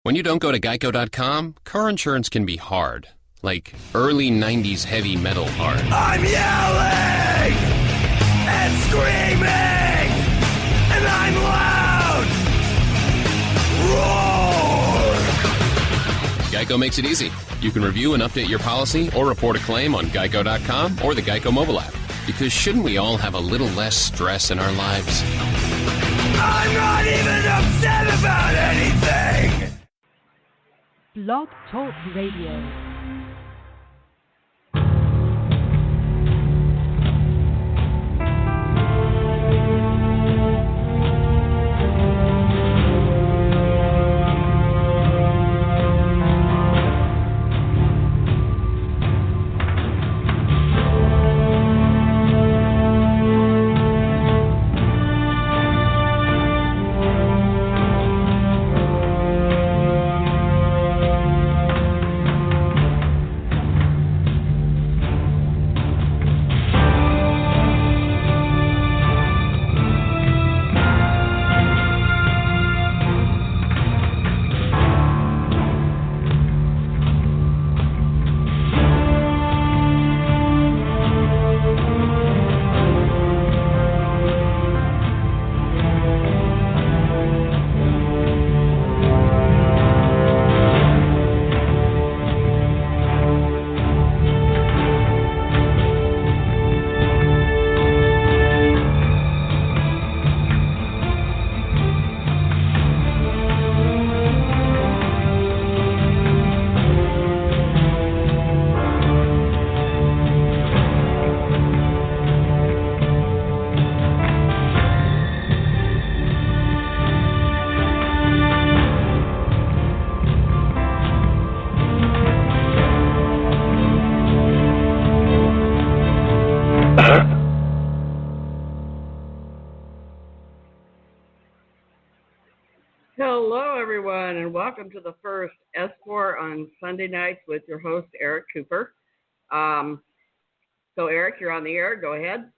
When you don't go to Geico.com, car insurance can be hard. Like early 90s heavy metal hard. I'm yelling and screaming and I'm loud. Roar! Geico makes it easy. You can review and update your policy or report a claim on Geico.com or the Geico mobile app. Because shouldn't we all have a little less stress in our lives? I'm not even upset about anything. Blog Talk Radio. Hello, everyone, and welcome to the first S-4 on Sunday nights with your host, Eric Cooper. So, Eric, you're on the air. Go ahead.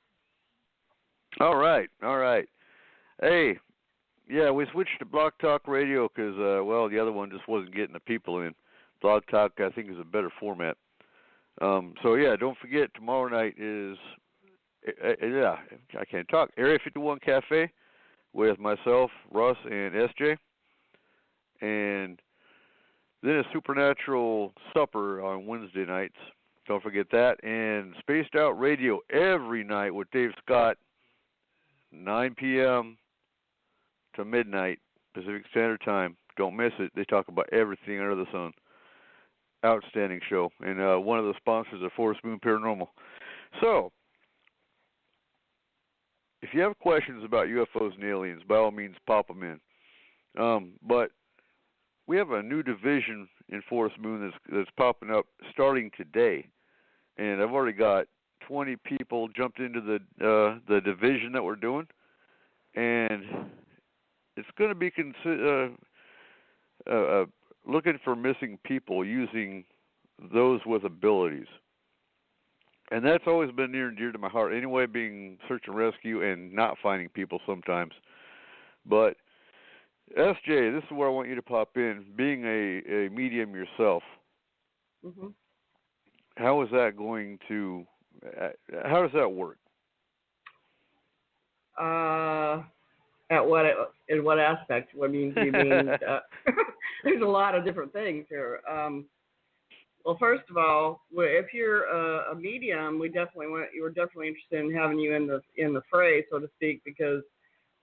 All right. Hey, yeah, we switched to Blog Talk Radio because, the other one just wasn't getting the people in. Blog Talk, I think, is a better format. Don't forget, tomorrow night is, I can't talk, Area 51 Cafe with myself, Russ, and SJ. And then a Supernatural Supper on Wednesday nights. Don't forget that. And Spaced Out Radio every night with Dave Scott, 9 p.m. to midnight Pacific Standard Time. Don't miss it. They talk about everything under the sun. Outstanding show. And one of the sponsors of Forest Moon Paranormal. So, if you have questions about UFOs and aliens, by all means, pop them in. But we have a new division in Forest Moon that's popping up starting today, and I've already got 20 people jumped into the division that we're doing, and it's going to be looking for missing people using those with abilities. And that's always been near and dear to my heart anyway, being search and rescue and not finding people sometimes. But, SJ, this is where I want you to pop in. Being a medium yourself, how is that going to, how does that work? In what aspect? Do you mean, there's a lot of different things here. Well, first of all, if you're a medium, we're definitely interested in having you in the fray, so to speak, because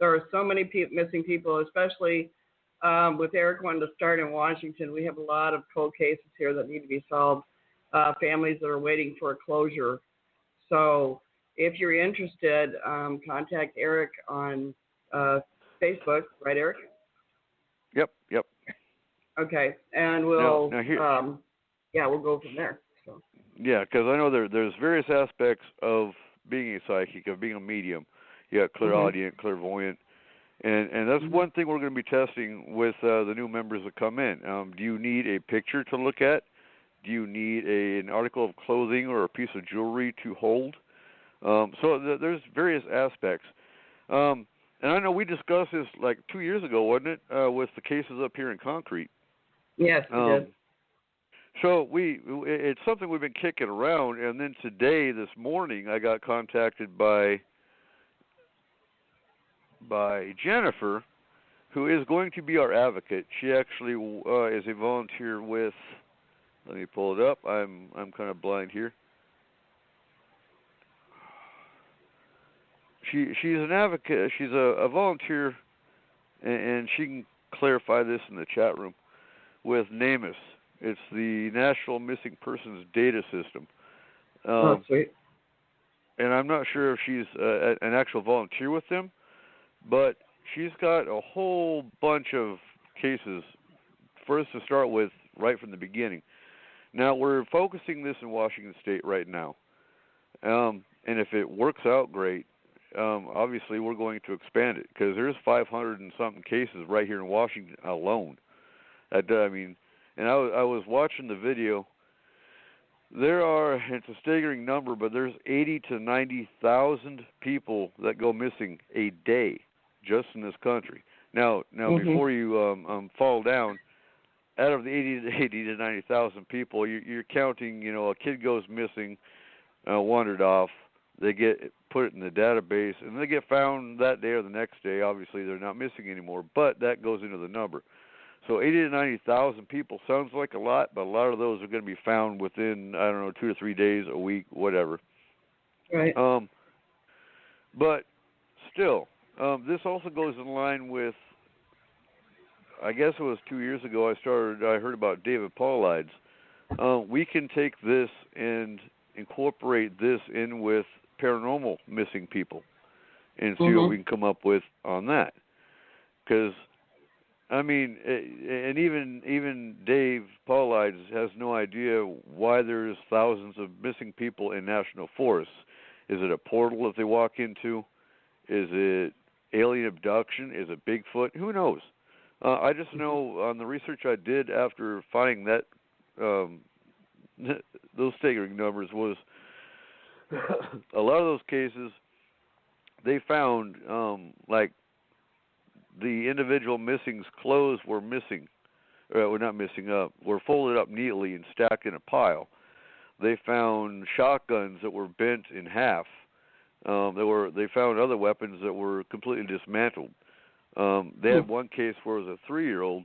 there are so many missing people, especially with Eric wanting to start in Washington. We have a lot of cold cases here that need to be solved, families that are waiting for a closure. So if you're interested, contact Eric on Facebook, right, Eric? Yep. Okay, and we'll we'll go from there. So. Yeah, because I know there's various aspects of being a psychic, of being a medium. You got clairaudient, clairvoyant, and that's one thing we're going to be testing with the new members that come in. Do you need a picture to look at? Do you need an article of clothing or a piece of jewelry to hold? So there's various aspects. And I know we discussed this like 2 years ago, wasn't it, with the cases up here in Concrete. Yes, we did. So it's something we've been kicking around, and then today, this morning, I got contacted by Jennifer, who is going to be our advocate. She actually is a volunteer with. Let me pull it up. I'm kind of blind here. She's an advocate. She's a volunteer, and she can clarify this in the chat room with NamUs. It's the National Missing Persons Data System. Oh, sweet. And I'm not sure if she's an actual volunteer with them, but she's got a whole bunch of cases for us to start with right from the beginning. Now, we're focusing this in Washington State right now. And if it works out great, obviously we're going to expand it because there's 500 and something cases right here in Washington alone. And I was watching the video. It's a staggering number, but there's 80 to 90,000 people that go missing a day just in this country. Now, before you fall down, out of the 80 to 90,000 people, you're counting. A kid goes missing, wandered off. They get put it in the database, and they get found that day or the next day. Obviously, they're not missing anymore, but that goes into the number. So 80 to 90,000 people sounds like a lot, but a lot of those are going to be found within, 2 to 3 days, a week, whatever. Right. But still, this also goes in line with, I guess it was 2 years ago I heard about David Paulides. We can take this and incorporate this in with paranormal missing people and see what we can come up with on that. Because, and even Dave Paulides has no idea why there's thousands of missing people in national forests. Is it a portal that they walk into? Is it alien abduction? Is it Bigfoot? Who knows? I just know on the research I did after finding that those staggering numbers was a lot of those cases they found like the individual missing's clothes were missing, were folded up neatly and stacked in a pile. They found shotguns that were bent in half. They found other weapons that were completely dismantled. They had one case where it was a 3-year-old.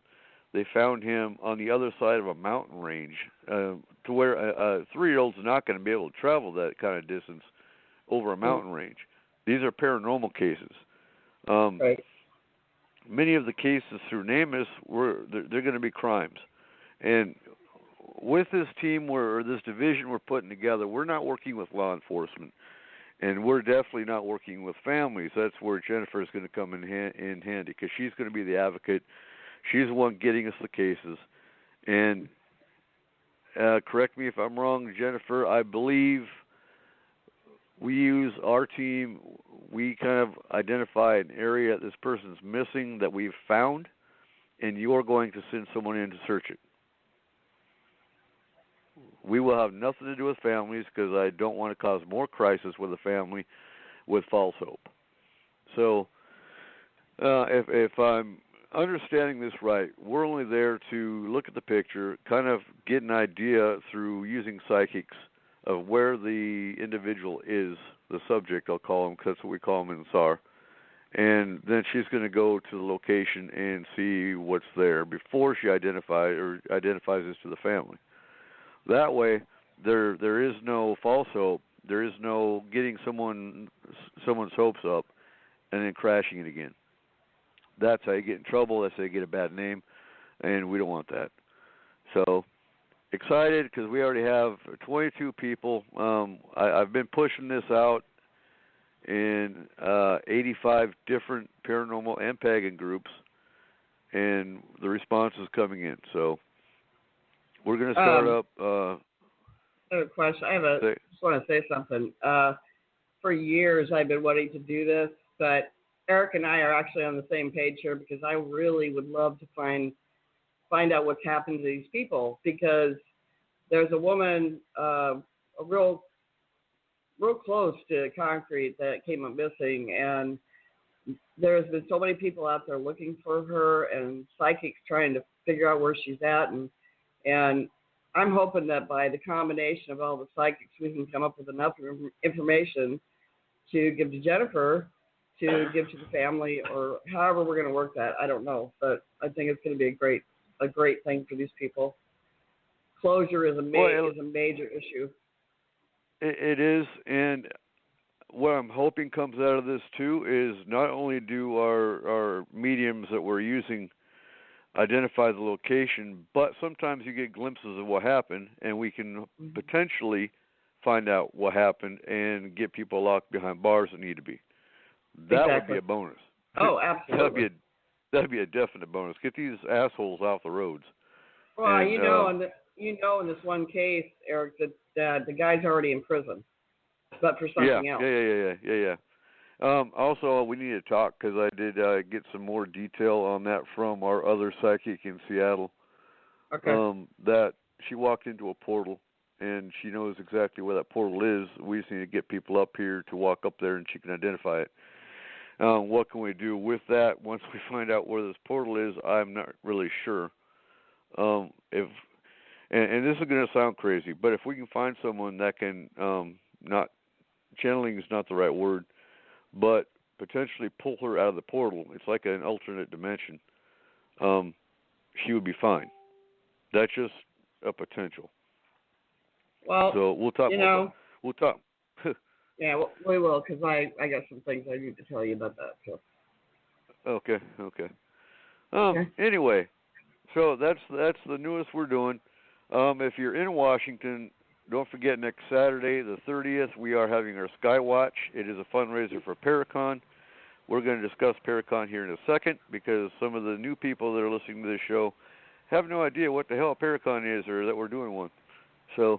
They found him on the other side of a mountain range, to where a 3-year-old's not going to be able to travel that kind of distance over a mountain range. These are paranormal cases. Right. Many of the cases through NamUs they're going to be crimes, and with this team or this division we're putting together, we're not working with law enforcement, and we're definitely not working with families. That's where Jennifer is going to come in handy, because she's going to be the advocate. She's the one getting us the cases. And correct me if I'm wrong, Jennifer, I believe we use our team. We kind of identify an area this person's missing that we've found, and you're going to send someone in to search it. We will have nothing to do with families, because I don't want to cause more crisis with a family with false hope. So if I'm understanding this right, we're only there to look at the picture, kind of get an idea through using psychics of where the individual is, the subject, I'll call him, because that's what we call him in SAR. And then she's going to go to the location and see what's there before she identifies this to the family. That way, there is no false hope. There is no getting someone's hopes up and then crashing it again. That's how you get in trouble. That's how you get a bad name, and we don't want that. So excited because we already have 22 people. I've been pushing this out in 85 different paranormal and pagan groups, and the response is coming in. So we're going to start up. I have a question. Just want to say something. For years, I've been wanting to do this, but Eric and I are actually on the same page here, because I really would love to find out what's happened to these people, because there's a woman real close to Concrete that came up missing, and there's been so many people out there looking for her, and psychics trying to figure out where she's at, and I'm hoping that by the combination of all the psychics, we can come up with enough information to give to Jennifer, to give to the family, or however we're going to work that. I don't know, but I think it's going to be a great thing for these people. Closure is a major issue. It is, and what I'm hoping comes out of this too is not only do our mediums that we're using identify the location, but sometimes you get glimpses of what happened, and we can potentially find out what happened and get people locked behind bars that need to be. That would be a bonus. Oh, absolutely. That'd be a definite bonus. Get these assholes off the roads. Well, and, in this one case, Eric, that the guy's already in prison, but for something else. Yeah. Also, we need to talk because I did get some more detail on that from our other psychic in Seattle. Okay. That she walked into a portal, and she knows exactly where that portal is. We just need to get people up here to walk up there, and she can identify it. What can we do with that once we find out where this portal is? I'm not really sure. And this is going to sound crazy, but if we can find someone that can not channeling is not the right word, but potentially pull her out of the portal. It's like an alternate dimension. She would be fine. That's just a potential. Well, so we'll talk. We'll talk. Yeah, we will, because I got some things I need to tell you about that. So. Okay. Anyway, so that's the newest we're doing. If you're in Washington, don't forget next Saturday, the 30th, we are having our Skywatch. It is a fundraiser for Paracon. We're going to discuss Paracon here in a second because some of the new people that are listening to this show have no idea what the hell Paracon is or that we're doing one. So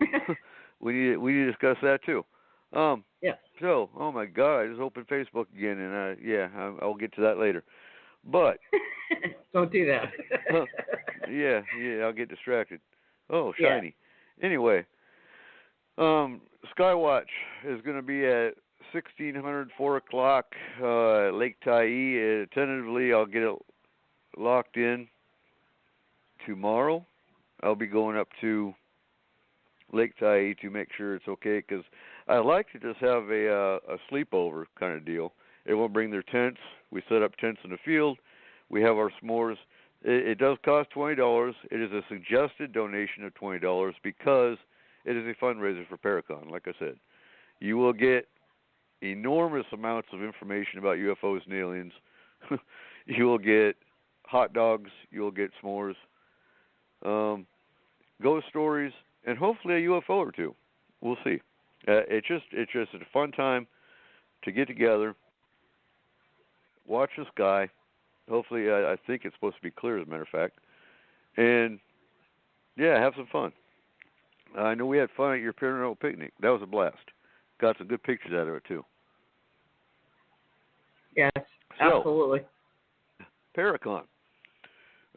we need to discuss that too. Yeah. So, oh my God, I just opened Facebook again, and I'll get to that later. But don't do that. yeah, I'll get distracted. Oh, shiny. Yeah. Anyway, Skywatch is going to be at 1600, 4 o'clock, Lake Tyee. Tentatively, I'll get it locked in tomorrow. I'll be going up to Lake Tyee to make sure it's okay, because I like to just have a sleepover kind of deal. Everyone bring their tents. We set up tents in the field. We have our s'mores. It does cost $20. It is a suggested donation of $20 because it is a fundraiser for Paracon. Like I said, you will get enormous amounts of information about UFOs and aliens. You will get hot dogs. You will get s'mores, ghost stories, and hopefully a UFO or two. We'll see. It's just a fun time to get together, watch the sky. Hopefully, I think it's supposed to be clear, as a matter of fact. And, yeah, have some fun. I know we had fun at your paranormal picnic. That was a blast. Got some good pictures out of it, too. Yes, absolutely. So, Paracon.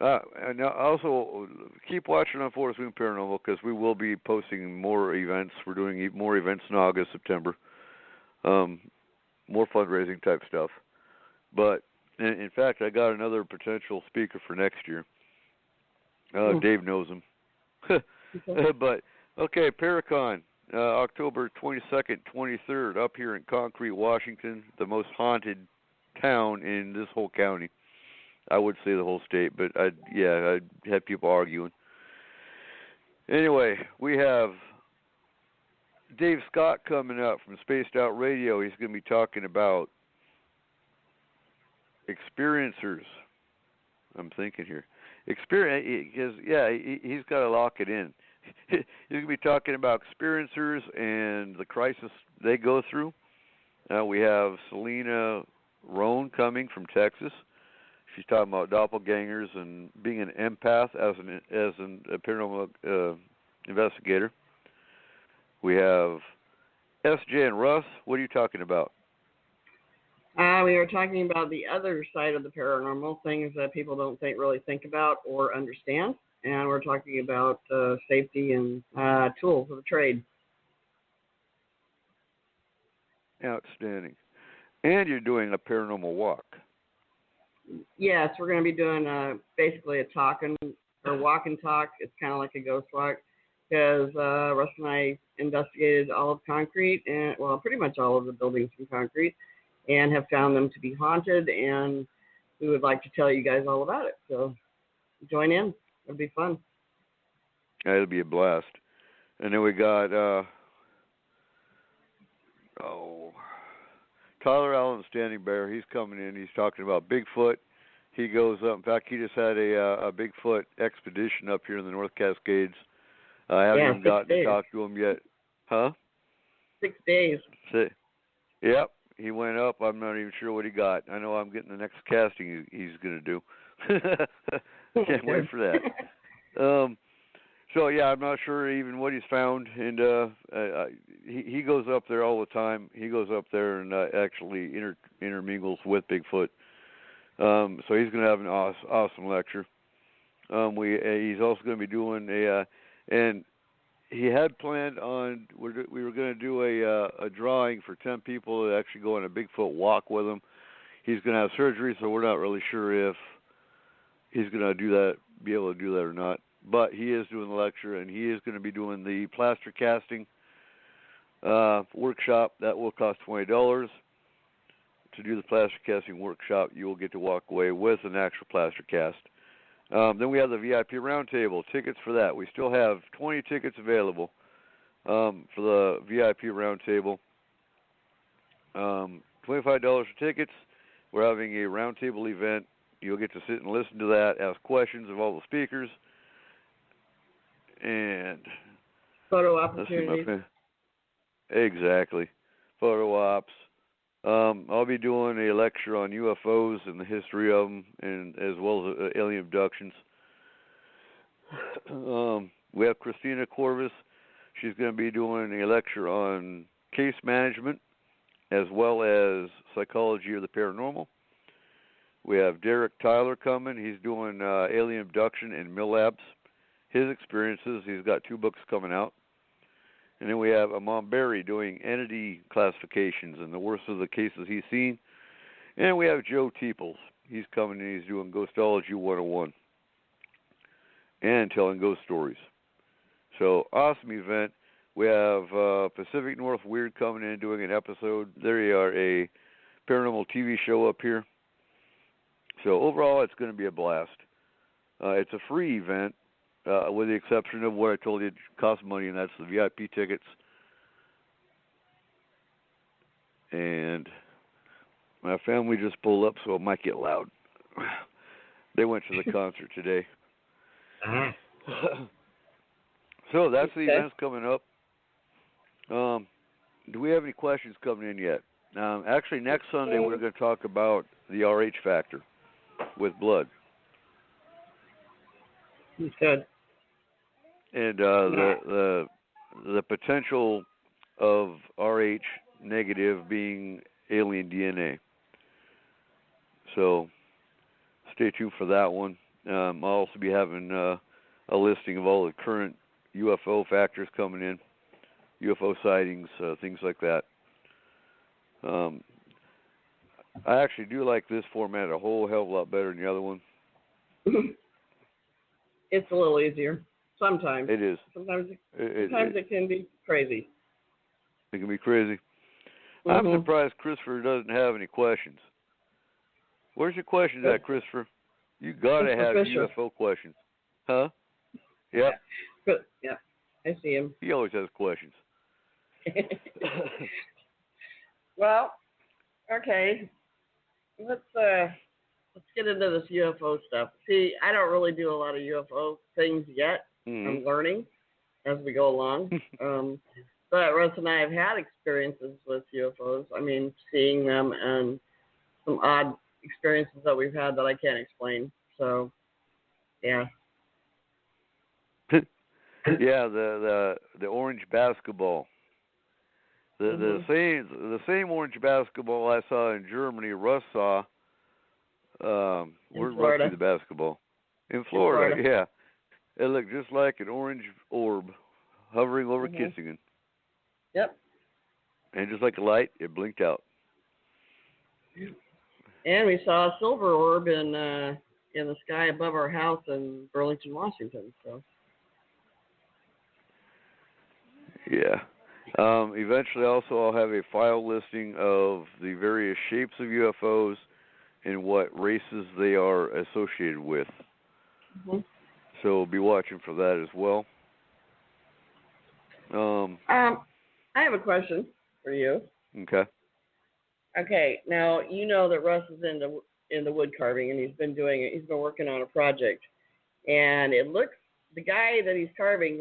And also, keep watching on Forest Moon Paranormal because we will be posting more events. We're doing more events in August, September. More fundraising type stuff. But, in fact, I got another potential speaker for next year. Dave knows him. But, okay, Paracon, October 22nd, 23rd, up here in Concrete, Washington, the most haunted town in this whole county. I would say the whole state, but I had people arguing. Anyway, we have Dave Scott coming up from Spaced Out Radio. He's going to be talking about experiencers. I'm thinking here. He's got to lock it in. He's going to be talking about experiencers and the crisis they go through. We have Selena Roan coming from Texas. She's talking about doppelgangers and being an empath as a paranormal investigator. We have SJ and Russ. What are you talking about? We were talking about the other side of the paranormal, things that people don't really think about or understand. And we're talking about safety and tools of the trade. Outstanding. And you're doing a paranormal walk. Yes, we're going to be doing basically a talking or walk and talk. It's kind of like a ghost walk because Russ and I investigated all of concrete and, well, pretty much all of the buildings from concrete and have found them to be haunted, and we would like to tell you guys all about it. So join in. It'll be fun. Yeah, it'll be a blast. And then we got, Tyler Allen, Standing Bear. He's coming in. He's talking about Bigfoot. He goes up. In fact, he just had a Bigfoot expedition up here in the North Cascades. I haven't even gotten to talk to him yet. Huh? 6 days. Yep. He went up. I'm not even sure what he got. I know I'm getting the next casting he's going to do. Can't wait for that. So, yeah, I'm not sure even what he's found. And he goes up there all the time. He goes up there and actually intermingles with Bigfoot. So he's going to have an awesome lecture. He's also going to be doing and he had planned on, we were going to do a drawing for 10 people to actually go on a Bigfoot walk with him. He's going to have surgery, so we're not really sure if he's going to be able to do that or not. But he is doing the lecture, and he is going to be doing the plaster casting workshop. That will cost $20. To do the plaster casting workshop, you will get to walk away with an actual plaster cast. Then we have the VIP roundtable. Tickets for that. We still have 20 tickets available for the VIP roundtable. $25 for tickets. We're having a roundtable event. You'll get to sit and listen to that, ask questions of all the speakers. And photo opportunities. Exactly. Photo ops. I'll be doing a lecture on UFOs and the history of them, and as well as alien abductions. We have Christina Corvus. She's going to be doing a lecture on case management as well as psychology of the paranormal. We have Derek Tyler coming. He's doing alien abduction and mill labs. His experiences. He's got 2 books coming out. And then we have Amon Berry doing entity classifications and the worst of the cases he's seen. And we have Joe Teeples. He's coming and he's doing Ghostology 101 and telling ghost stories. So, awesome event. We have Pacific North Weird coming in doing an episode. They are a paranormal TV show up here. So, overall, it's going to be a blast. It's a free event. With the exception of what I told you, it costs money, and that's the VIP tickets. And my family just pulled up, so it might get loud. They went to the concert today. So that's the events coming up. Do we have any questions coming in yet? Actually, next Sunday we're going to talk about the RH factor with blood. Good. And the potential of RH negative being alien DNA. So stay tuned for that one. I'll also be having a listing of all the current UFO factors coming in, UFO sightings, things like that. I actually do like this format a whole hell of a lot better than the other one. It's a little easier. Sometimes. It is. Sometimes it can be crazy. It can be crazy. I'm surprised Christopher doesn't have any questions. Where's your questions at, Christopher? You got to have UFO questions. Huh? Yep. Yeah. I see him. He always has questions. Well, okay. Let's get into this UFO stuff. See, I don't really do a lot of UFO things yet. I'm learning as we go along. But Russ and I have had experiences with UFOs. I mean, seeing them and some odd experiences that we've had that I can't explain. So, yeah. Yeah, the orange basketball. The same orange basketball I saw in Germany, Russ saw. Where's Russ the basketball? In Florida, yeah. It looked just like an orange orb hovering over Kissingen. Yep. And just like a light, it blinked out. And we saw a silver orb in in the sky above our house in Burlington, Washington. So. Yeah. Eventually, also, I'll have a file listing of the various shapes of UFOs and what races they are associated with. Mm-hmm. So be watching for that as well. I have a question for you. Okay. Okay, now you know that Russ is into wood carving, and he's been working on a project, and the guy that he's carving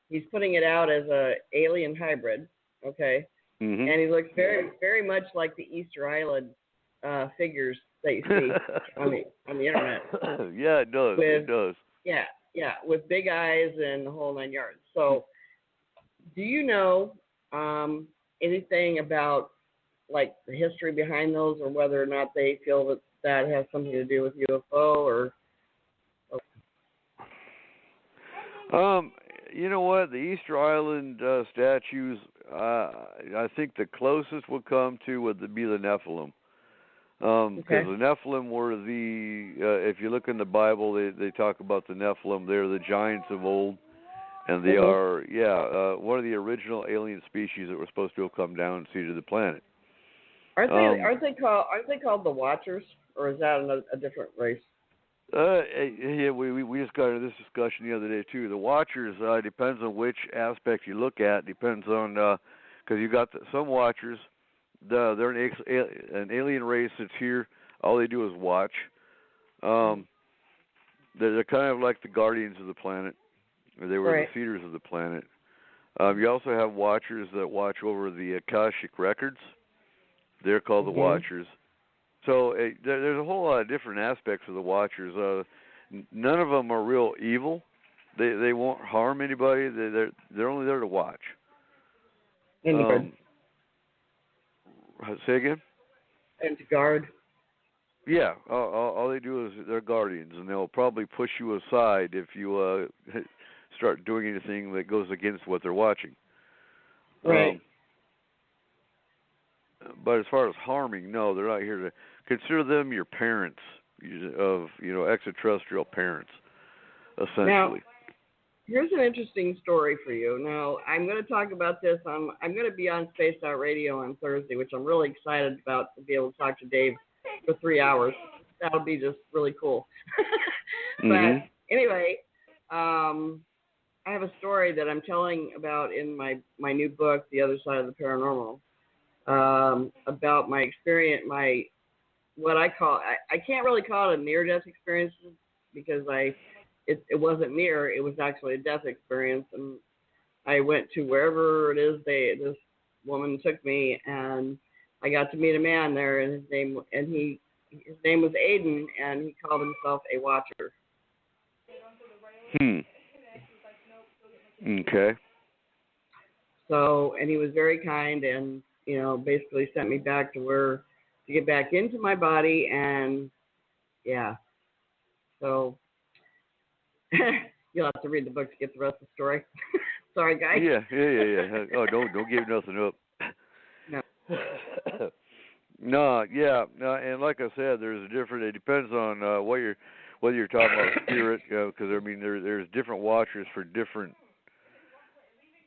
he's putting it out as a alien hybrid, okay, Mm-hmm. and he looks very very much like the Easter Island figures that you see on the internet. Yeah, it does. It does. Yeah, with big eyes and the whole 9 yards. So, do you know anything about like the history behind those, or whether or not they feel that has something to do with UFO or? You know what? The Easter Island statues, I think the closest would come to would be the Nephilim. Because the Nephilim were if you look in the Bible, they talk about the Nephilim. They're the giants of old, and they are, one of the original alien species that were supposed to have come down and seeded the planet. Aren't they called the Watchers, or is that a different race? Yeah, we just got into this discussion the other day too. The Watchers depends on which aspect you look at. Depends on because you got some Watchers. They're an alien race that's here. All they do is watch. They're kind of like the guardians of the planet. They were the feeders of the planet. You also have Watchers that watch over the Akashic records. They're called the Watchers. So there's a whole lot of different aspects of the Watchers. None of them are real evil. They won't harm anybody. They're only there to watch. Say again? And to guard. Yeah, all they do is they're guardians, and they'll probably push you aside if you start doing anything that goes against what they're watching. Right. But as far as harming, no, they're not here to consider them your parents of extraterrestrial parents, essentially. Now, here's an interesting story for you. Now, I'm going to talk about this. I'm going to be on Spaced Out Radio on Thursday, which I'm really excited about, to be able to talk to Dave for 3 hours. That'll be just really cool. But anyway, I have a story that I'm telling about in my new book, The Other Side of the Paranormal, about my experience, what I call, I can't really call it a near-death experience because it wasn't near, it was actually a death experience. And I went to wherever it is this woman took me, and I got to meet a man there, and his name was Aiden, and he called himself a Watcher. Okay. So, and he was very kind, and basically sent me back to get back into my body, and yeah. So you'll have to read the book to get the rest of the story. Sorry, guys. Yeah. Oh, don't give nothing up. No. No, and like I said, there's a different. It depends on whether you're talking about spirit, because there's different Watchers for different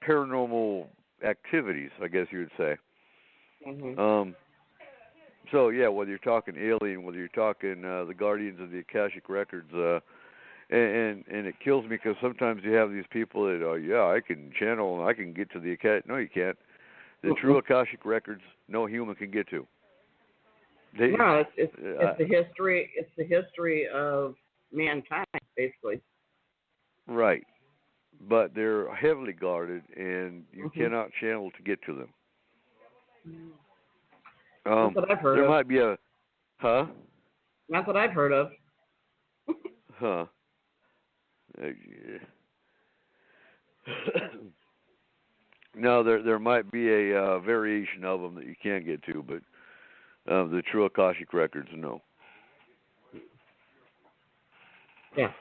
paranormal activities, I guess you would say. So yeah, whether you're talking alien, whether you're talking the guardians of the Akashic records, and it kills me because sometimes you have these people that I can channel and I can get to the Akashic. No, you can't. The true Akashic records, no human can get to. It's the history. It's the history of mankind, basically. Right, but they're heavily guarded, and you cannot channel to get to them. Not that I've heard there of. might be a, huh? Not that I've heard of. Huh. No, there might be a variation of them that you can't get to, but the true Akashic records, no. Yeah.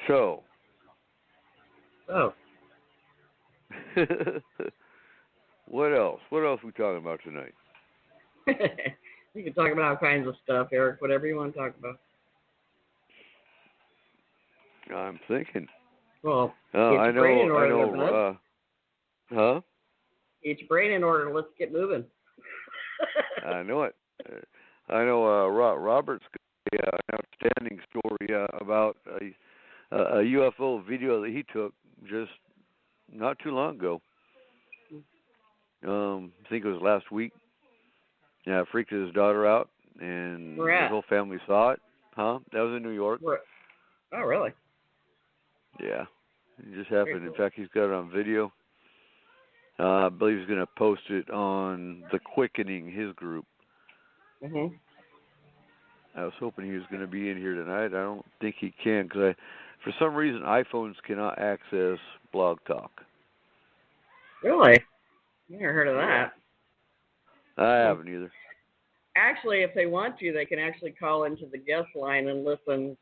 So. Oh. What else? What else are we talking about tonight? You can talk about all kinds of stuff, Eric. Whatever you want to talk about. I'm thinking. Well, I know. Huh? Get your brain in order. Let's get moving. I know it. I know. Robert's got an outstanding story about a UFO video that he took just not too long ago. I think it was last week. Yeah, freaked his daughter out, and his whole family saw it. Huh? That was in New York. Oh, really? Yeah. It just happened. In fact, he's got it on video. I believe he's going to post it on The Quickening, his group. Mhm. I was hoping he was going to be in here tonight. I don't think he can because for some reason, iPhones cannot access Blog Talk. Really? Never heard of that. I haven't either. Actually, if they want to, they can actually call into the guest line and listen,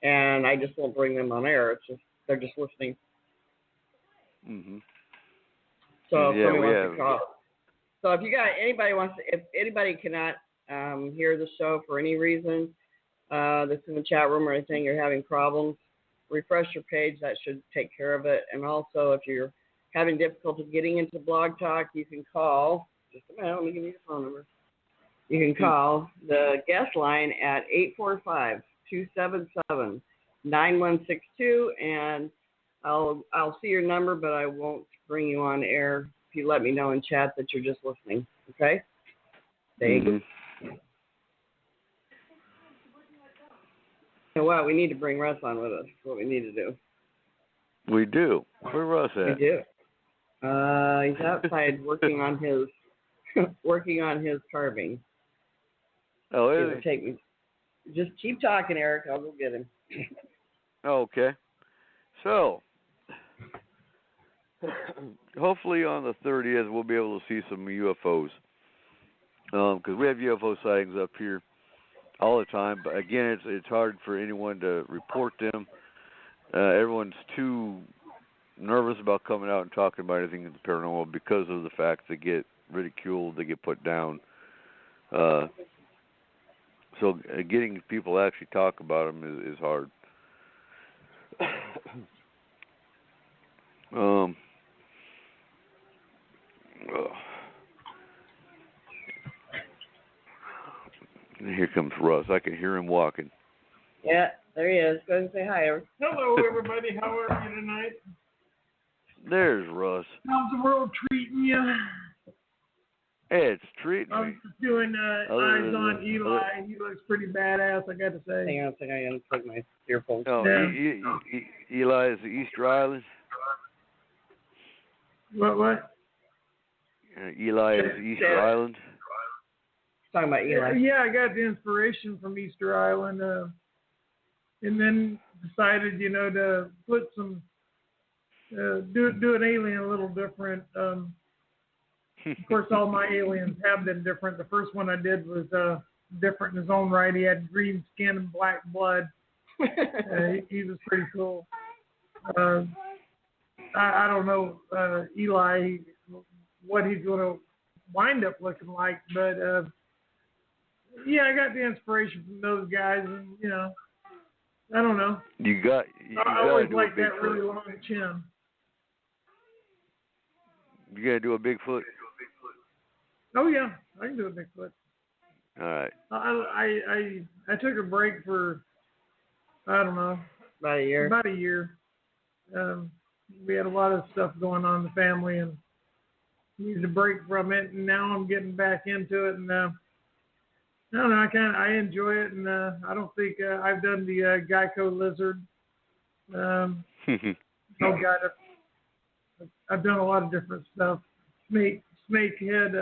and I just won't bring them on air. It's just they're just listening. Mhm. So if somebody wants to call. So if you got if anybody cannot hear the show for any reason, that's in the chat room or anything, you're having problems, refresh your page. That should take care of it. And also, if you're having difficulty getting into Blog Talk, you can call. Just a minute, let me give you the phone number. You can call the guest line at 845-277-9162, and I'll see your number, but I won't bring you on air if you let me know in chat that you're just listening. Okay? Thank you. You know what? We need to bring Russ on with us. That's what we need to do. We do. Where's Russ at? We do. He's outside working on his carving. Oh, is he? Take me. Just keep talking, Eric. I'll go get him. Okay. So, hopefully on the 30th we'll be able to see some UFOs. Because we have UFO sightings up here all the time. But again, it's hard for anyone to report them. Everyone's too nervous about coming out and talking about anything in the paranormal because of the fact they get ridiculed, they get put down. So getting people to actually talk about them is hard. Here comes Russ. I can hear him walking. Yeah, there he is. Go ahead and say hi, Eric. Hello, everybody. How are you tonight? There's Russ. How's the world treating you? Hey, it's treating me. I'm just doing eyes on Eli. He looks pretty badass, I got to say. Hang on a second. I'm going to plug my earphones. No, Eli is the Easter Island. What? Eli is the Easter Island. Talking about Eli. Yeah, I got the inspiration from Easter Island, and then decided, to put some, do an alien a little different. Of course, all my aliens have been different. The first one I did was different in his own right. He had green skin and black blood. He was pretty cool. I don't know, Eli, what he's going to wind up looking like, but yeah, I got the inspiration from those guys, and I don't know. I always like that really long chin. You gotta do a Bigfoot? Oh yeah, I can do a Bigfoot. All right. I took a break for, I don't know, about a year. We had a lot of stuff going on in the family and needed a break from it, and now I'm getting back into it, and I don't know, I enjoy it, and I don't think I've done the Geico lizard. Oh God, I've done a lot of different stuff. Snake head,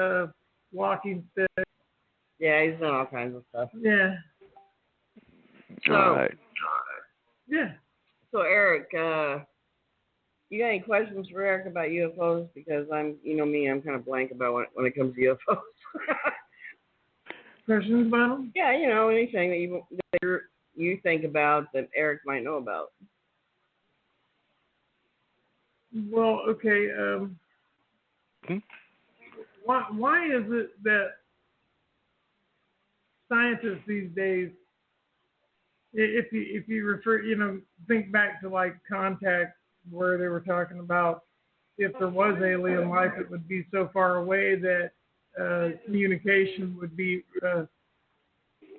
walking stick. Yeah, he's done all kinds of stuff. Yeah. All right. Yeah. So Eric, you got any questions for Eric about UFOs? Because I'm kind of blank about when it comes to UFOs. Questions about them? Yeah, anything that you think about that Eric might know about. Well, okay. Why is it that scientists these days, if you refer, think back to like Contact, where they were talking about if there was alien life, it would be so far away that communication would be a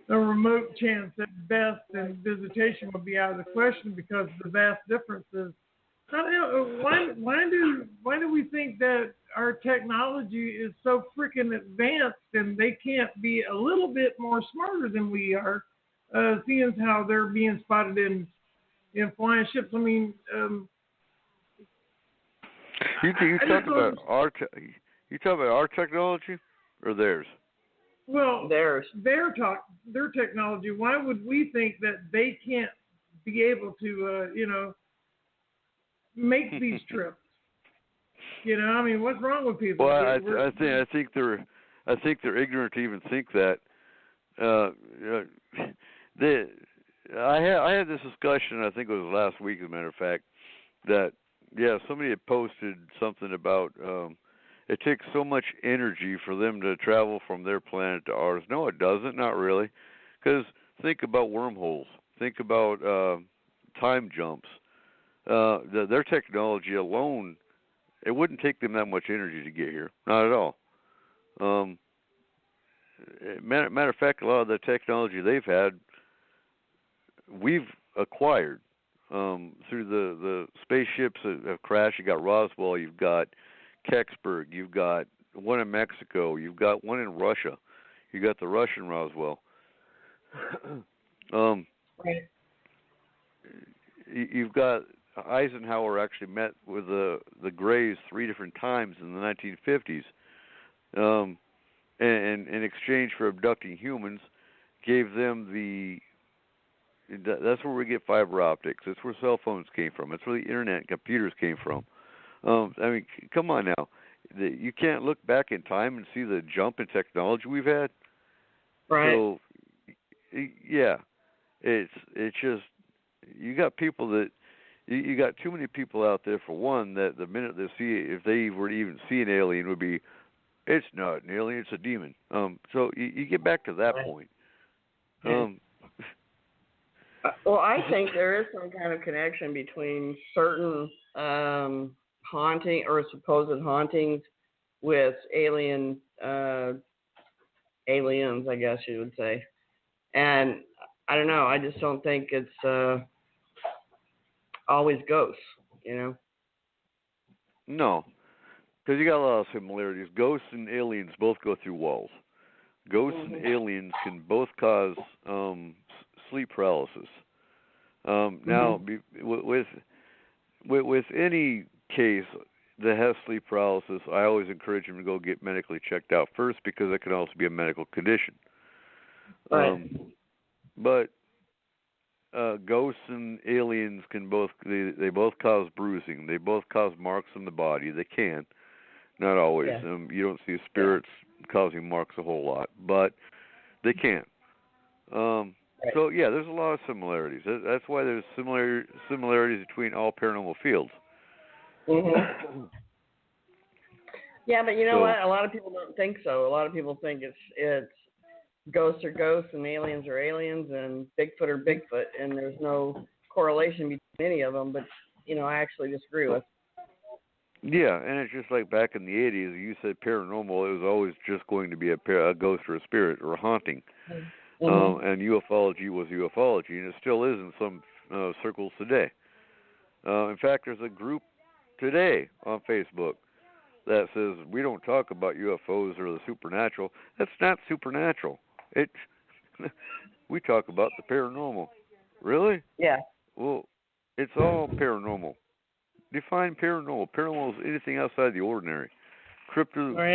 remote chance at best, and visitation would be out of the question because of the vast differences. I don't know, why do we think that our technology is so freaking advanced and they can't be a little bit more smarter than we are, seeing how they're being spotted in flying ships? I mean, you talk about our technology or theirs? Well, their technology. Why would we think that they can't be able to, make these trips? I mean, what's wrong with people? Well, I think they're ignorant to even think that. I had this discussion. I think it was last week, as a matter of fact, that somebody had posted something about it takes so much energy for them to travel from their planet to ours. No, it doesn't. Not really. Because think about wormholes. Think about time jumps. Their technology alone, it wouldn't take them that much energy to get here. Not at all. Matter of fact, a lot of the technology they've had, we've acquired through the spaceships that have crashed. You got Roswell, you've got Kecksburg, you've got one in Mexico, you've got one in Russia, you got the Russian Roswell. Right. You've got Eisenhower actually met with the Greys 3 different times in the 1950s, and in exchange for abducting humans, gave them that's where we get fiber optics. That's where cell phones came from. That's where the internet and computers came from. I mean, come on now. You can't look back in time and see the jump in technology we've had. Right. So, yeah, it's just you got people that you got too many people out there, for one, that the minute they see it, if they were to even see an alien, would be, it's not an alien, it's a demon. So you get back to that point. Well, I think there is some kind of connection between certain haunting or supposed hauntings with aliens, I guess you would say. And I don't know. I just don't think it's always ghosts, No, because you got a lot of similarities. Ghosts and aliens both go through walls. Ghosts and aliens can both cause sleep paralysis. Now, with any case that has sleep paralysis, I always encourage them to go get medically checked out first, because it can also be a medical condition. Right. But ghosts and aliens can both cause bruising. They both cause marks on the body. They can, not always. Yeah. You don't see spirits causing marks a whole lot, but they can. Right. So yeah, there's a lot of similarities. That's why there's similarities between all paranormal fields. Mm-hmm. Yeah, but you know what? A lot of people don't think so. A lot of people think it's ghosts are ghosts and aliens are aliens and Bigfoot are Bigfoot, and there's no correlation between any of them. But I actually disagree with. Yeah, and it's just like back in the 80s, you said paranormal, it was always just going to be a ghost or a spirit or a haunting. Mm-hmm. And ufology was ufology, and it still is in some circles today. In fact, there's a group today on Facebook that says we don't talk about UFOs or the supernatural. That's not supernatural. We talk about the paranormal. Really? Yeah. Well, it's all paranormal. Define paranormal. Paranormal is anything outside the ordinary. Cryptids.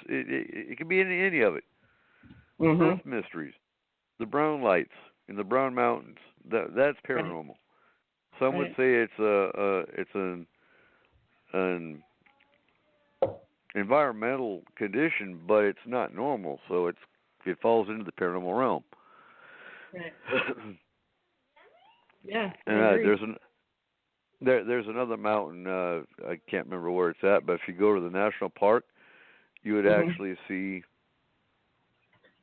It can be any of it. Mm-hmm. Earth mysteries, the brown lights in the Brown Mountains. That's paranormal. Some would say it's an environmental condition, but it's not normal, so it falls into the paranormal realm. Right. Yeah. And there's another mountain. I can't remember where it's at, but if you go to the national park, you would actually see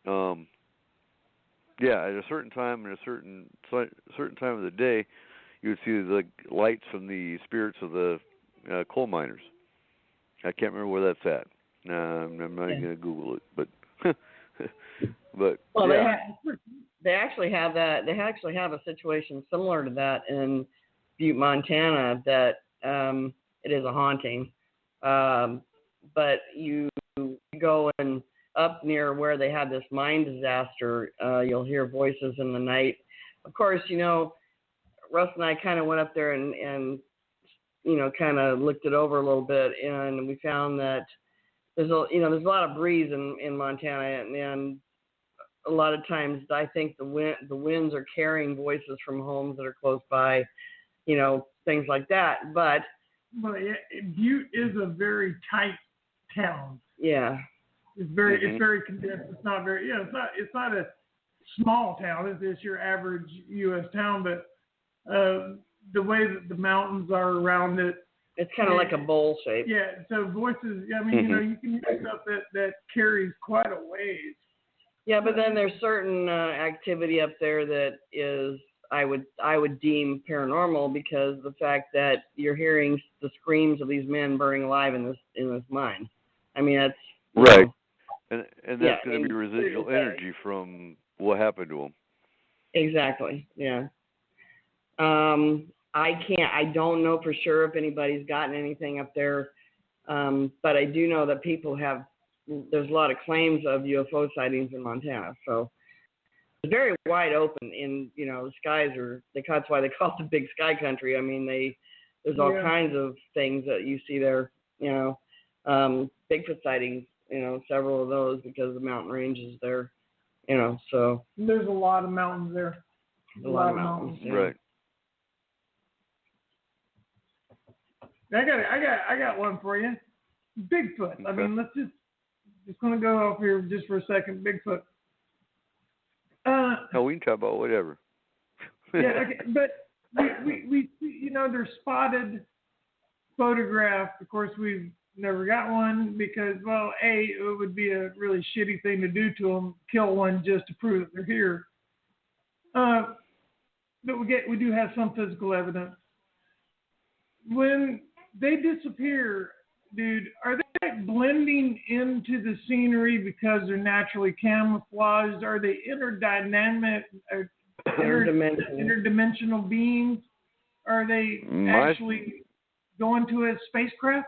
yeah, at a certain time and a certain time of the day, you would see the lights from the spirits of the coal miners. I can't remember where that's at. I'm not going to Google it, but well, yeah. they actually have that. They actually have a situation similar to that in Butte, Montana. That it is a haunting, but you go and up near where they had this mine disaster, you'll hear voices in the night. Of course, Russ and I kind of went up there and kind of looked it over a little bit, and we found that there's a lot of breeze in Montana, and a lot of times I think the winds are carrying voices from homes that are close by, things like that. But yeah, Butte is a very tight town. Yeah. It's very condensed. It's not very it's not a small town. It's your average U.S. town, but the way that the mountains are around it, it's kind of like a bowl shape. Yeah. So voices. I mean, you can hear stuff that carries quite a ways. Yeah, but then there's certain activity up there that is I would deem paranormal, because the fact that you're hearing the screams of these men burning alive in this mine. I mean, that's right. And that's going to be residual energy from what happened to them. Exactly. Yeah. I don't know for sure if anybody's gotten anything up there, but I do know that people have. There's a lot of claims of UFO sightings in Montana, so it's very wide open. In the skies that's why they call it the Big Sky Country. I mean, there's all kinds of things that you see there. Bigfoot sightings. Several of those because the mountain ranges there. So there's a lot of mountains there. A lot of mountains. Yeah. Right. I got one for you. Bigfoot. Okay. I mean, let's just gonna go off here just for a second. Bigfoot. No, we can talk about whatever. Yeah, okay, but we they're spotted, photographed. Of course, we've never got one because, well, it would be a really shitty thing to do to them, kill one just to prove that they're here. But we do have some physical evidence. When they disappear, dude, are they blending into the scenery because they're naturally camouflaged? Are they interdimensional beings? Are they actually going to a spacecraft?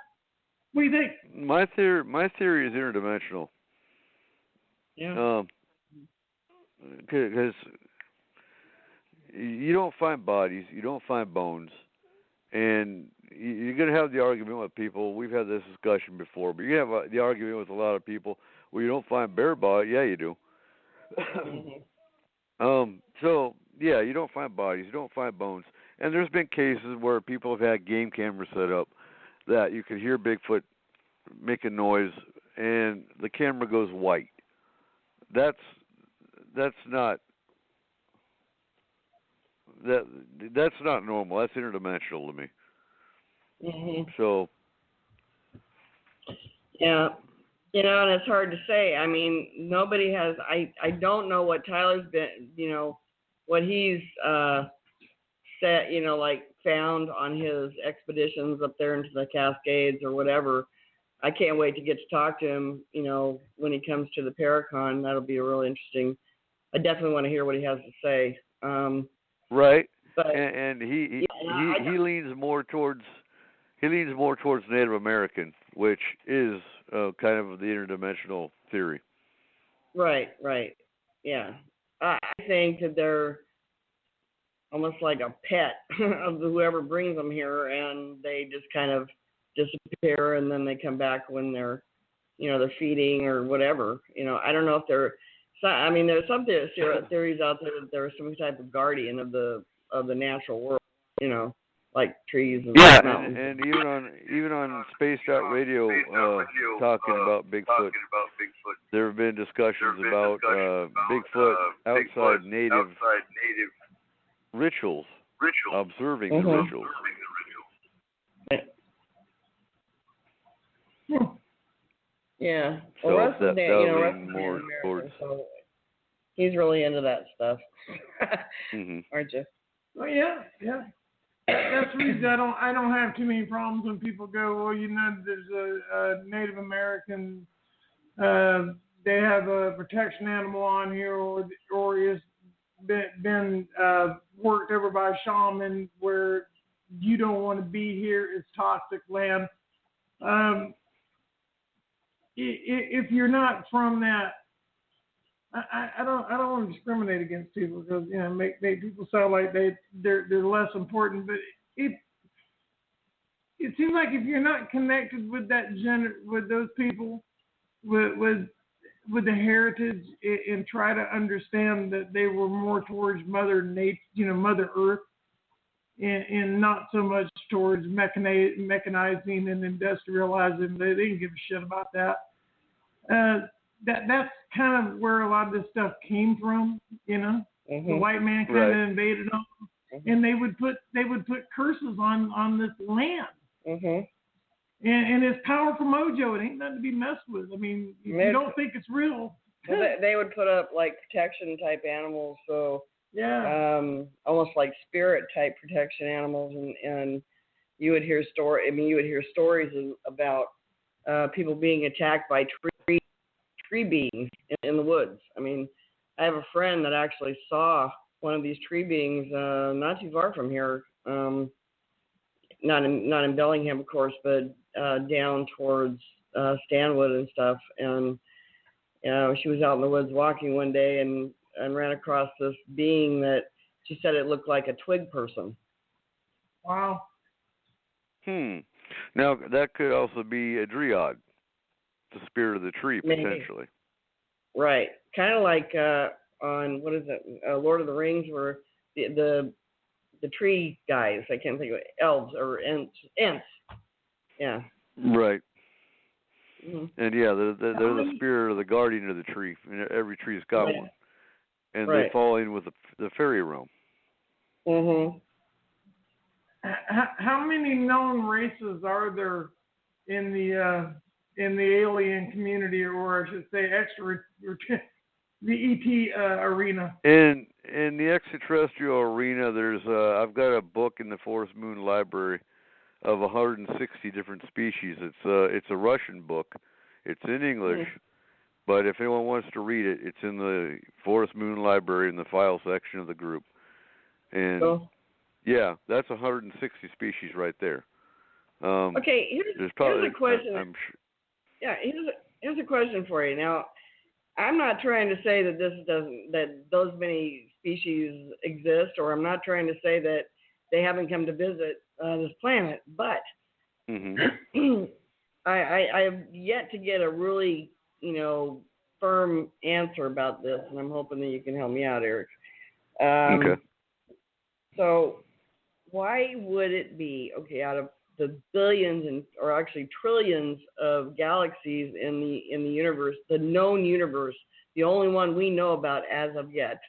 What do you think? My theory is interdimensional. Yeah. Because you don't find bodies, you don't find bones, and you're going to have the argument with people. We've had this discussion before, but you have the argument with a lot of people where you don't find bare body. Yeah, you do. So yeah, you don't find bodies, you don't find bones, and there's been cases where people have had game cameras set up that you could hear Bigfoot making noise, and the camera goes white. That's not normal. That's interdimensional to me. Mm-hmm. So. Yeah, and it's hard to say. I mean, nobody has. I don't know what Tyler's been. What he's said. Found on his expeditions up there into the Cascades or whatever. I can't wait to get to talk to him, when he comes to the Paracon. That'll be really interesting. I definitely want to hear what he has to say. Right. But, and he leans more towards Native American, which is kind of the interdimensional theory. Right. Yeah. I think that they're almost like a pet of whoever brings them here, and they just kind of disappear, and then they come back when they're feeding or whatever. I don't know if they're. I mean, there's some theories out there that they're some type of guardian of the natural world. Like trees and mountains. And even on Spaced Out Radio, talking about Bigfoot, there have been discussions about Bigfoot outside native rituals, observing the rituals. Yeah. So Well, Russ is that Russ more towards. So He's really into that stuff, Mm-hmm. aren't you? Well, yeah. That's the reason I don't have too many problems when people go, well, there's a Native American, they have a protection animal on here, or is been worked over by a shaman where you don't want to be here. It's toxic land. If you're not from that, I don't want to discriminate against people because make people sound like they're less important. But it seems like if you're not connected with with those people, with the heritage, and try to understand that they were more towards Mother Nature, Mother Earth, and not so much towards mechanizing and industrializing. They didn't give a shit about that. That's kind of where a lot of this stuff came from, Mm-hmm. The white man kind of invaded them, and they would put curses on this land. Mm-hmm. And it's powerful mojo. It ain't nothing to be messed with. I mean, if you don't think it's real. Well, they would put up like protection type animals, so yeah, almost like spirit type protection animals, and you would hear stories about people being attacked by tree beings in the woods. I mean, I have a friend that actually saw one of these tree beings not too far from here, not in Bellingham, of course, but down towards Stanwood and stuff. And she was out in the woods walking one day and ran across this being that she said it looked like a twig person. Wow. Now that could also be a dryad, the spirit of the tree, potentially. Right. Kind of like on what is it, Lord of the Rings, where the tree guys, I can't think of it, elves or ents. Yeah. Right. Mm-hmm. And yeah, they're the spirit of the guardian of the tree. Every tree's got one, and they fall in with the fairy realm. Mm-hmm. How many known races are there in the alien community, or I should say, the ET arena? In the extraterrestrial arena, there's I've got a book in the Forest Moon Library of 160 different species. It's a Russian book. It's in English, but if anyone wants to read it, it's in the Forest Moon Library in the file section of the group. And yeah, that's 160 species right there. Okay, here's a question. I'm sure. Yeah, here's a question for you. Now, I'm not trying to say that that those many species exist, or I'm not trying to say that they haven't come to visit this planet, but I have yet to get a really, firm answer about this, and I'm hoping that you can help me out, Eric. Okay. So, why would it be, out of the billions or actually trillions of galaxies in the universe, the known universe, the only one we know about as of yet,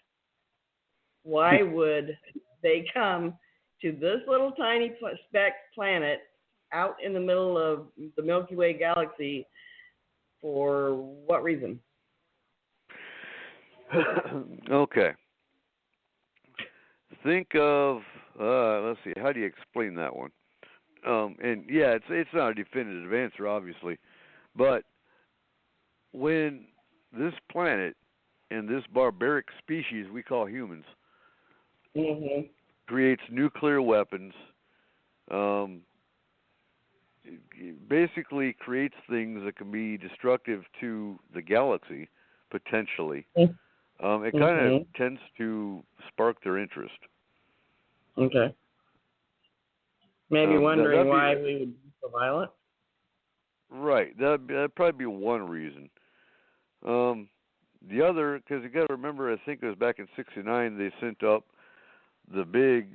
why would they come to this little tiny speck planet out in the middle of the Milky Way galaxy? For what reason? Okay. Think of let's see, how do you explain that one? And yeah, it's not a definitive answer, obviously, but when this planet and this barbaric species we call humans creates nuclear weapons, it basically creates things that can be destructive to the galaxy, potentially. It kind of tends to spark their interest. Okay. Maybe wondering why we would be so violent? Right. That'd probably be one reason. The other, because you got to remember, I think it was back in '69, they sent up the big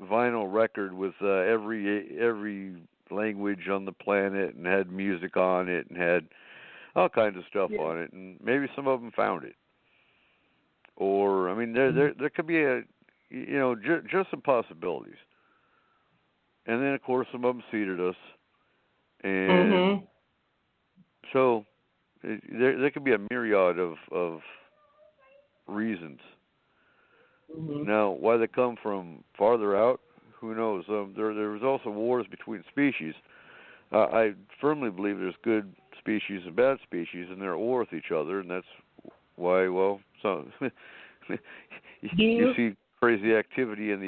vinyl record with every language on the planet, and had music on it, and had all kinds of stuff on it, and maybe some of them found it. Or, I mean, there could be just some possibilities. And then, of course, some of them seeded us. And so, there could be a myriad of reasons. Mm-hmm. Now, why they come from farther out, who knows? There was also wars between species. I firmly believe there's good species and bad species, and they're at war with each other, and that's why, well, so you see crazy activity in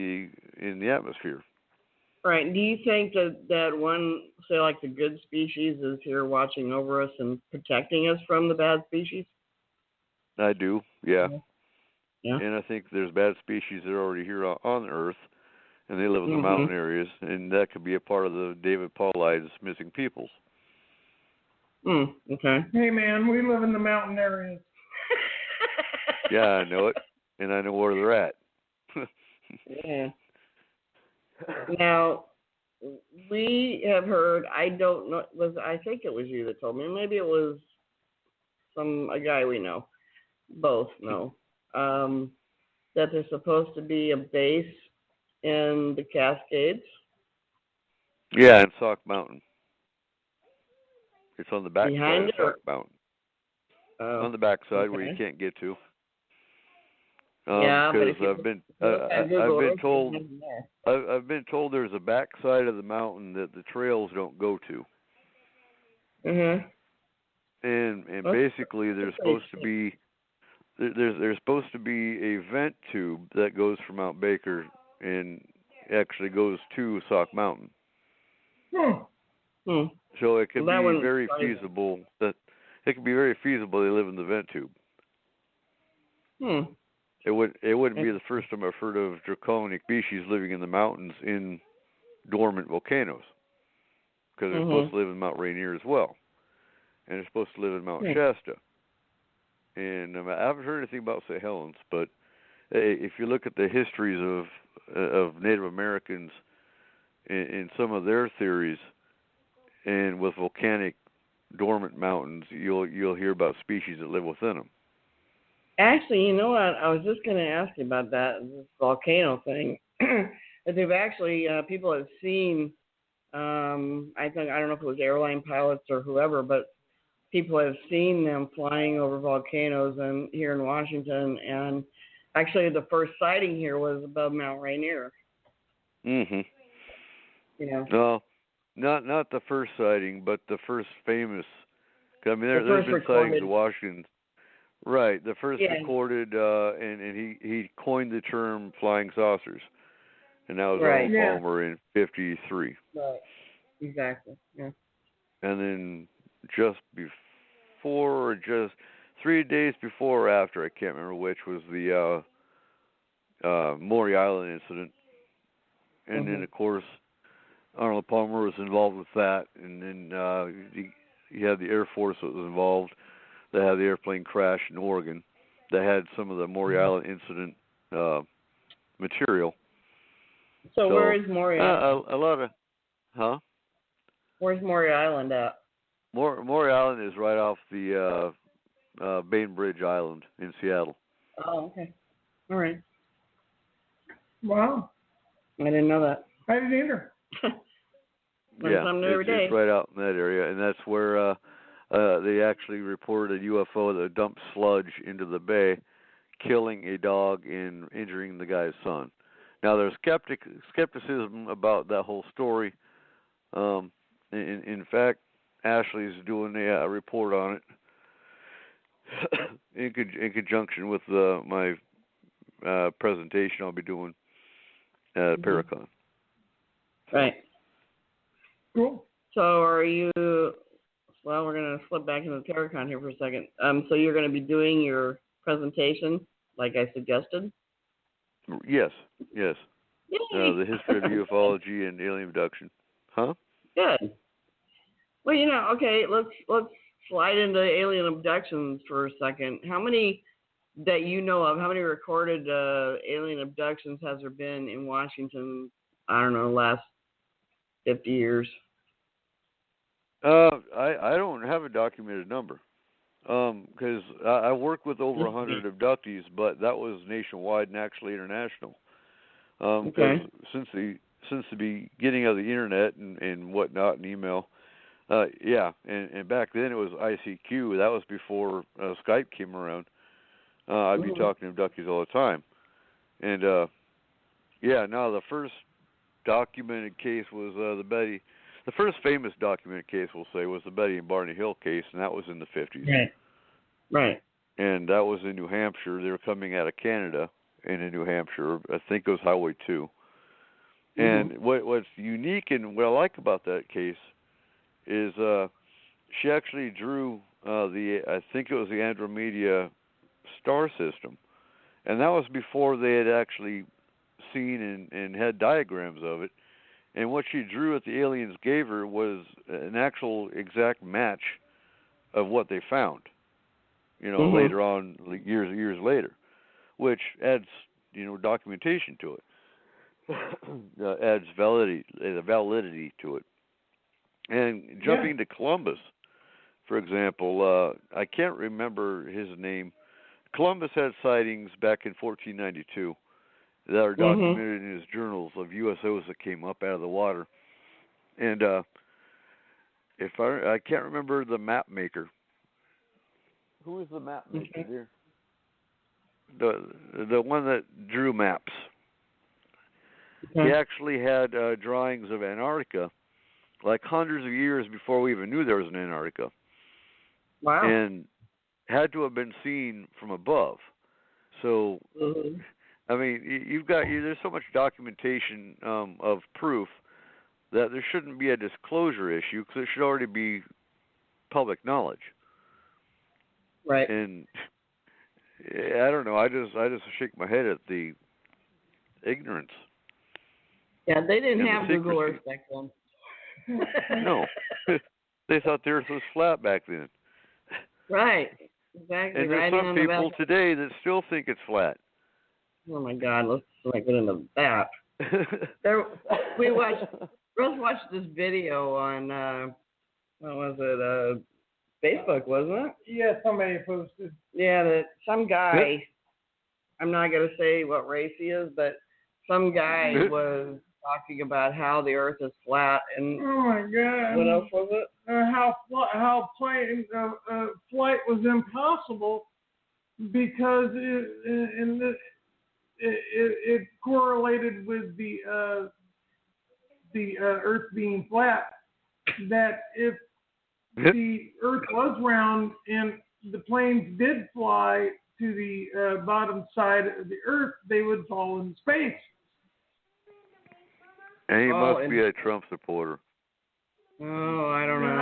the atmosphere. Right. Do you think that one, say like the good species, is here watching over us and protecting us from the bad species? I do, yeah. Yeah. And I think there's bad species that are already here on Earth, and they live in the Mm-hmm. mountain areas, and that could be a part of the David Paulides missing peoples. Okay. Hey, man, we live in the mountain areas. Yeah, I know it, and I know where they're at. Yeah. Now, we have heard, I don't know, I think it was you that told me, maybe it was a guy we know, both know, that there's supposed to be a base in the Cascades. Yeah, in Sauk Mountain. It's on the back Behind side of Sauk Mountain. Oh, On the back side okay. where you can't get to. Yeah, but if you I've been told there's a back side of the mountain that the trails don't go to. Mhm. And basically there's supposed to be there's supposed to be a vent tube that goes from Mount Baker and actually goes to Sauk Mountain. So it could be very feasible that they live in the vent tube. It wouldn't be the first time I've heard of draconic species living in the mountains in dormant volcanoes, because they're supposed to live in Mount Rainier as well, and they're supposed to live in Mount Shasta. And I haven't heard anything about St. Helens, but if you look at the histories of Native Americans in some of their theories, and with volcanic dormant mountains, you'll hear about species that live within them. Actually, you know what? I was just going to ask you about that, this volcano thing. That they've actually, people have seen, I don't know if it was airline pilots or whoever, but people have seen them flying over volcanoes and here in Washington. And actually, the first sighting here was above Mount Rainier. Mhm. You know. No, not the first sighting, but the first famous. I mean, there's been sightings of Washington. Right, the first recorded, and he coined the term flying saucers, and that was Arnold Palmer in '53. Right, exactly. Yeah. And then just 3 days before or after, I can't remember which, was the Maury Island incident, and then of course Arnold Palmer was involved with that, and then you had the Air Force that was involved. They had the airplane crash in Oregon. They had some of the Maury Island incident material. So where is Maury Island? A lot of, huh? Where's Maury Island at? Maury Island is right off the Bainbridge Island in Seattle. Oh, okay. All right. Wow. I didn't know that. I didn't either. It's right out in that area, and that's where they actually reported a UFO that dumped sludge into the bay, killing a dog and injuring the guy's son. Now, there's skepticism about that whole story. In fact, Ashley's doing a report on it in conjunction with my presentation I'll be doing at Paracon. Right. Cool. So are you... Well, we're going to slip back into the Paracon here for a second. So you're going to be doing your presentation like I suggested? Yes. The history of ufology and alien abduction. Huh? Good. Well, okay, let's slide into alien abductions for a second. How many that you know of, how many recorded alien abductions has there been in Washington, I don't know, last 50 years? I don't have a documented number, because I work with over 100 abductees, but that was nationwide and actually international. Since the beginning of the internet and whatnot and email, Yeah, and back then it was ICQ. That was before Skype came around. I'd be talking to abductees all the time. And, yeah, no, the first documented case was the first famous documented case, we'll say, was the Betty and Barney Hill case, and that was in the 50s. Right. And that was in New Hampshire. They were coming out of Canada into New Hampshire. I think it was Highway 2. And what's unique and what I like about that case is she actually drew I think it was the Andromeda star system. And that was before they had actually seen and had diagrams of it. And what she drew that the aliens gave her was an actual exact match of what they found, later on, like years later, which adds, documentation to it, adds validity to it. And jumping to Columbus, for example, I can't remember his name. Columbus had sightings back in 1492 that are documented in his journals of USOs that came up out of the water. And if I can't remember the map maker. Who is the map maker here? The one that drew maps. He actually had drawings of Antarctica, like hundreds of years before we even knew there was an Antarctica. Wow. And had to have been seen from above. So, I mean, there's so much documentation of proof that there shouldn't be a disclosure issue because it should already be public knowledge. Right. And I don't know. I just shake my head at the ignorance. Yeah, they didn't have the Google secrecy. Earth back then. No. They thought the Earth was flat back then. Right. Exactly. And there's some people today that still think it's flat. Oh my God, let's not get into that. Rose watched this video on what was it? Facebook, wasn't it? Yeah, somebody posted. Yeah, that some guy. I'm not gonna say what race he is, but some guy was talking about how the Earth is flat and. Oh my God! What else was it? How flight was impossible because it correlated with the Earth being flat. That if the Earth was round and the planes did fly to the bottom side of the Earth, they would fall in space. And he must be a Trump supporter. Oh, I don't know.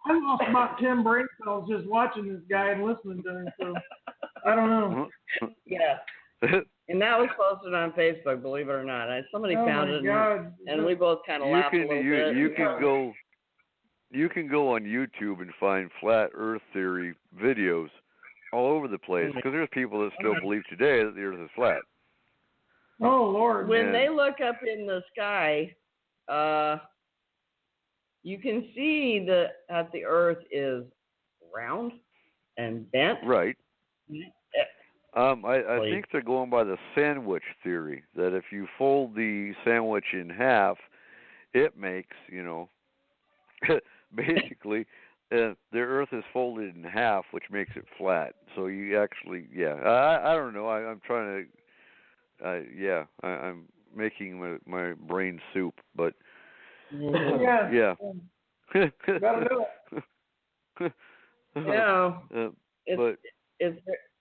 I lost about 10 brain cells just watching this guy and listening to him, so I don't know. Yeah. And that was posted on Facebook, believe it or not. Somebody found it, and we both kind of laughed a little bit. You can go on YouTube and find flat Earth theory videos all over the place because there's people that still believe today that the Earth is flat. Oh Lord! When they look up in the sky, you can see that the Earth is round and bent. Right. I think they're going by the sandwich theory, that if you fold the sandwich in half, it makes, basically, the Earth is folded in half, which makes it flat. So you actually, I don't know. I'm trying to, I'm making my brain soup, but yeah. Gotta do it.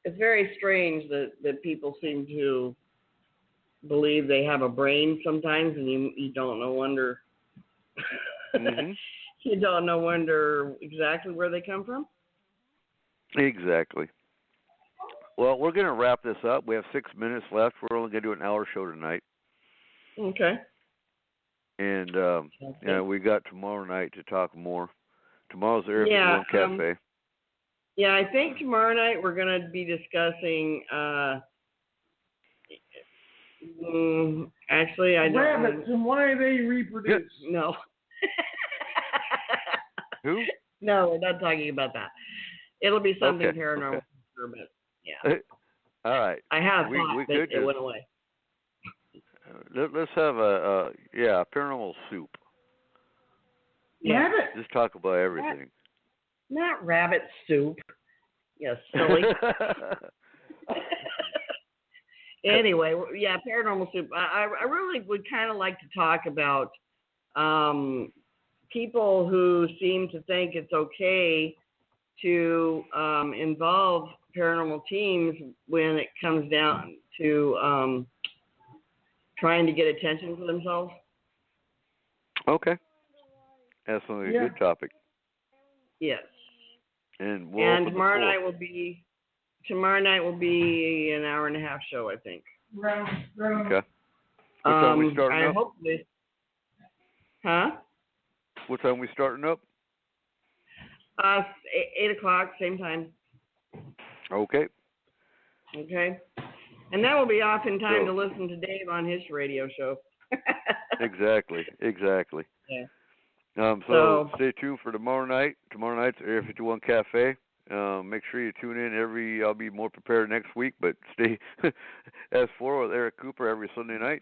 It's very strange that people seem to believe they have a brain sometimes, and you don't wonder you don't wonder exactly where they come from. Exactly. Well, we're going to wrap this up. We have 6 minutes left. We're only going to do an hour show tonight. Okay. And we got tomorrow night to talk more. Tomorrow's Area 51 Cafe. Yeah, I think tomorrow night we're going to be discussing. Actually, I don't. Rabbits and why they reproduce. No. Who? No, we're not talking about that. It'll be something paranormal, but yeah. All right. I have thought, but it went away. Let's have a paranormal soup. Yeah. Rabbit. Just talk about everything. Not rabbit soup. Yes, silly. Anyway, yeah, paranormal soup. I really would kind of like to talk about people who seem to think it's okay to involve paranormal teams when it comes down to trying to get attention for themselves. Okay. That's a good topic. Yes. And tomorrow night will be an hour and a half show, I think. Right. Okay. What time we starting up? Hopefully. Huh? What time we starting up? 8 o'clock, same time. Okay. Okay. And that will be off in time to listen to Dave on his radio show. Exactly. Yeah. So stay tuned for tomorrow night. Tomorrow night's Area 51 Cafe. Make sure you tune in I'll be more prepared next week, but stay S-4 with Eric Cooper every Sunday night.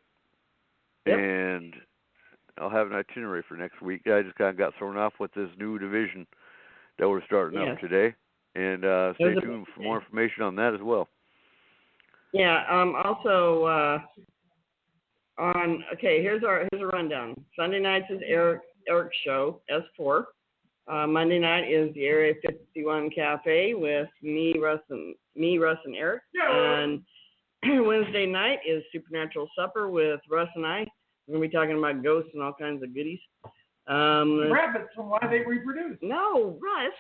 Yep. And I'll have an itinerary for next week. I just kind of got thrown off with this new division that we're starting up today. And stay tuned for more information on that as well. Yeah. Also, here's a rundown. Sunday nights is Eric's show, S-4. Monday night is the Area 51 Cafe with me, Russ, and Eric. Yeah. And Wednesday night is Supernatural Supper with Russ and I. We're going to be talking about ghosts and all kinds of goodies. Rabbits and why they reproduce. No, Russ.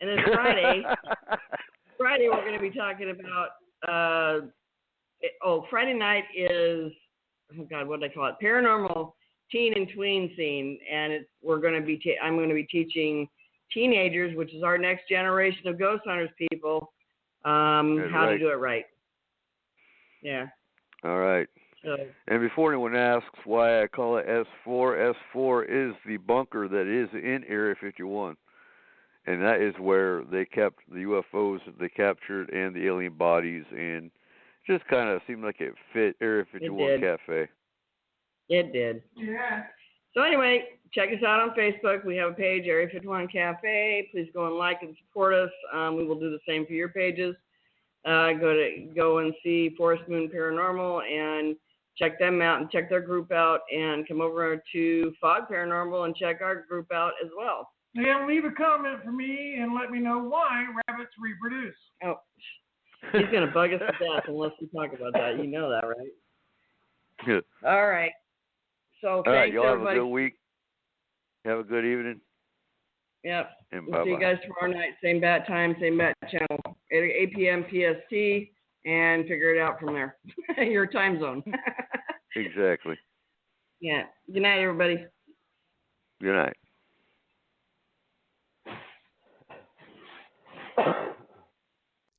And then Friday we're going to be talking about, Friday night is, what did I call it? Paranormal teen and tween scene. And I'm going to be teaching teenagers, which is our next generation of ghost hunters people, how to do it right. Yeah. All right. So, and before anyone asks why I call it S-4, S-4 is the bunker that is in Area 51. And that is where they kept the UFOs that they captured and the alien bodies, and just kind of seemed like it fit Area 51 Cafe. It did. Yeah. So anyway, check us out on Facebook. We have a page, Area 51 Cafe. Please go and like and support us. We will do the same for your pages. Go and see Forest Moon Paranormal and check them out and check their group out, and come over to Fog Paranormal and check our group out as well. And leave a comment for me and let me know why rabbits reproduce. Oh, he's going to bug us to death unless we talk about that. You know that, right? Good. All right. So thanks, y'all everybody. Have a good week. Have a good evening. Yep. And we'll see you guys tomorrow night. Same bat time, same bat channel. 8 p.m. PST, and figure it out from there. Your time zone. Exactly. Yeah. Good night, everybody. Good night.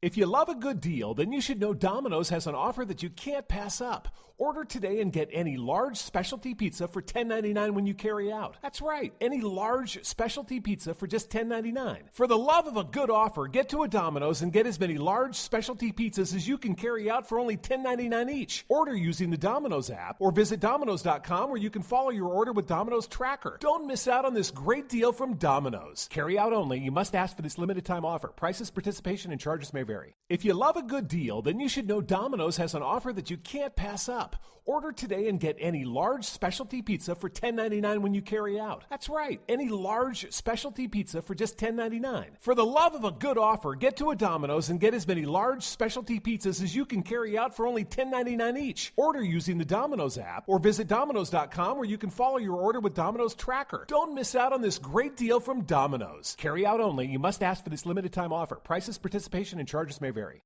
If you love a good deal, then you should know Domino's has an offer that you can't pass up. Order today and get any large specialty pizza for $10.99 when you carry out. That's right, any large specialty pizza for just $10.99. For the love of a good offer, get to a Domino's and get as many large specialty pizzas as you can carry out for only $10.99 each. Order using the Domino's app or visit Domino's.com, where you can follow your order with Domino's Tracker. Don't miss out on this great deal from Domino's. Carry out only. You must ask for this limited time offer. Prices, participation, and charges may vary. If you love a good deal, then you should know Domino's has an offer that you can't pass up. Order today and get any large specialty pizza for $10.99 when you carry out. That's right, any large specialty pizza for just $10.99. For the love of a good offer, get to a Domino's and get as many large specialty pizzas as you can carry out for only $10.99 each. Order using the Domino's app or visit Domino's.com, where you can follow your order with Domino's Tracker. Don't miss out on this great deal from Domino's. Carry out only. You must ask for this limited time offer. Prices, participation, and charges may vary.